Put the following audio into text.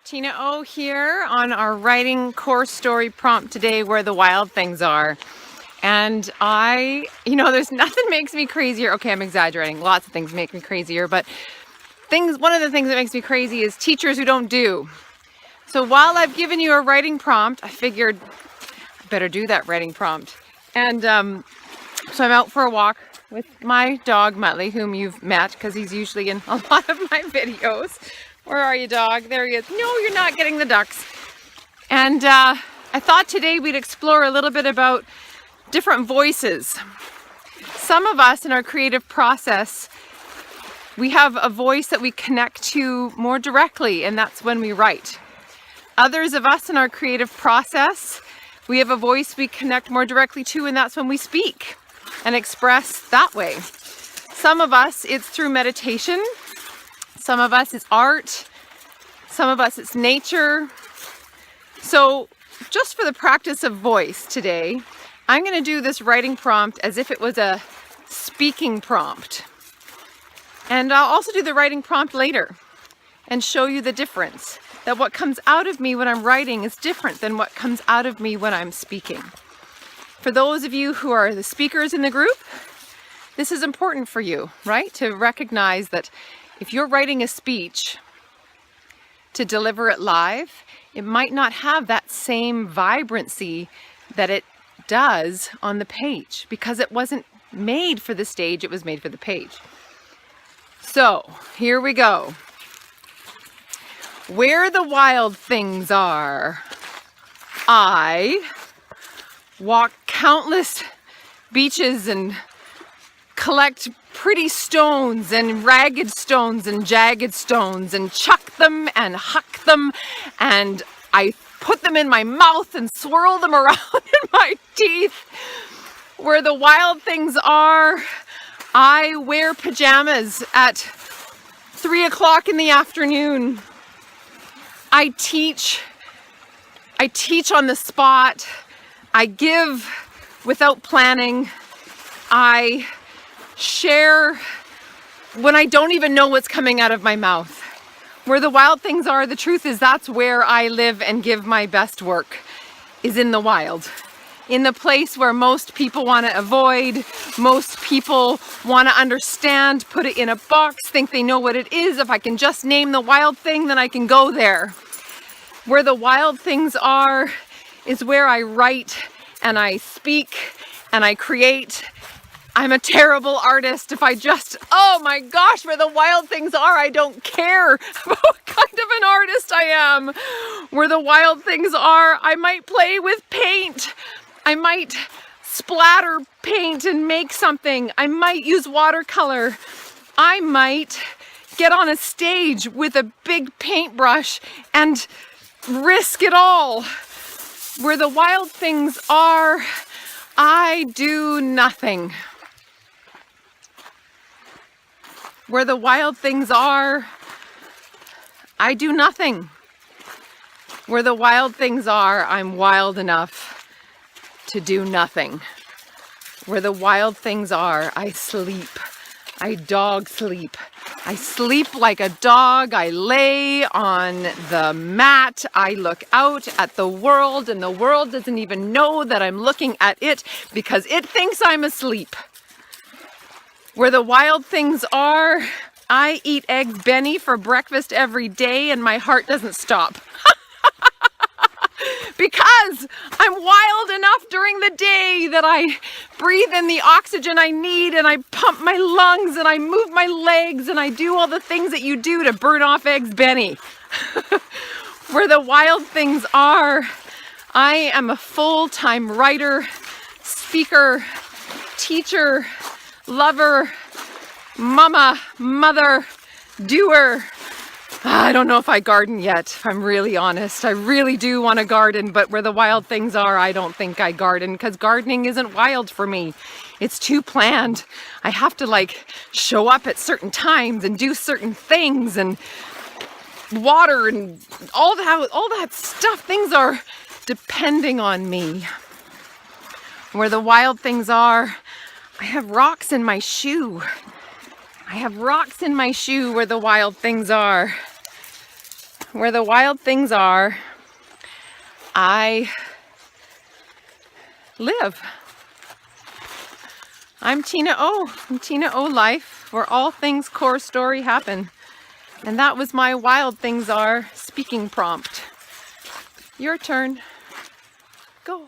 TinaO here on our writing core story prompt today, Where the Wild Things Are. And there's nothing makes me crazier. Okay, I'm exaggerating. Lots of things make me crazier, but one of the things that makes me crazy is teachers who don't do. So while I've given you a writing prompt, I figured I better do that writing prompt. And so I'm out for a walk with my dog, Muttley, whom you've met because he's usually in a lot of my videos. Where are you, dog? There he is. No, you're not getting the ducks. And I thought today we'd explore a little bit about different voices. Some of us in our creative process, we have a voice that we connect to more directly, and that's when we write. Others of us in our creative process, we have a voice we connect more directly to, and that's when we speak and express that way. Some of us, it's through meditation. Some of us it's art. Some of us it's nature. So just for the practice of voice today, I'm going to do this writing prompt as if it was a speaking prompt. And I'll also do the writing prompt later and show you the difference. That what comes out of me when I'm writing is different than what comes out of me when I'm speaking. For those of you who are the speakers in the group, this is important for you, right? To recognize that if you're writing a speech to deliver it live, it might not have that same vibrancy that it does on the page because it wasn't made for the stage, it was made for the page. So here we go. Where the wild things are, I walk countless beaches and collect pretty stones and ragged stones and jagged stones and chuck them and huck them, and I put them in my mouth and swirl them around in my teeth. Where the wild things are, I wear pajamas at 3 o'clock in the afternoon. I teach on the spot. I give without planning. I share when I don't even know what's coming out of my mouth. Where the wild things are, the truth is that's where I live and give my best work, is in the wild. In the place where most people want to avoid, most people want to understand, put it in a box, think they know what it is. If I can just name the wild thing, then I can go there. Where the wild things are is where I write and I speak and I create. I'm a terrible artist. If I just, oh my gosh, where the wild things are, I don't care about what kind of an artist I am. Where the wild things are, I might play with paint. I might splatter paint and make something. I might use watercolor. I might get on a stage with a big paintbrush and risk it all. Where the wild things are, I do nothing. Where the wild things are, I do nothing. Where the wild things are, I'm wild enough to do nothing. Where the wild things are, I sleep. I dog sleep. I sleep like a dog. I lay on the mat. I look out at the world, and the world doesn't even know that I'm looking at it because it thinks I'm asleep. Where the wild things are, I eat eggs Benny for breakfast every day and my heart doesn't stop. Because I'm wild enough during the day that I breathe in the oxygen I need and I pump my lungs and I move my legs and I do all the things that you do to burn off eggs Benny. Where the wild things are, I am a full-time writer, speaker, teacher, lover, mama, mother, doer. I don't know if I garden yet, if I'm really honest. I really do want to garden, but where the wild things are, I don't think I garden because gardening isn't wild for me. It's too planned. I have to show up at certain times and do certain things and water and all that stuff. Things are depending on me. Where the wild things are, I have rocks in my shoe. I have rocks in my shoe where the wild things are. where the wild things are, I live. I'm TinaO from TinaO Life, where all things core story happen. And that was my wild things are speaking prompt. Your turn. Go.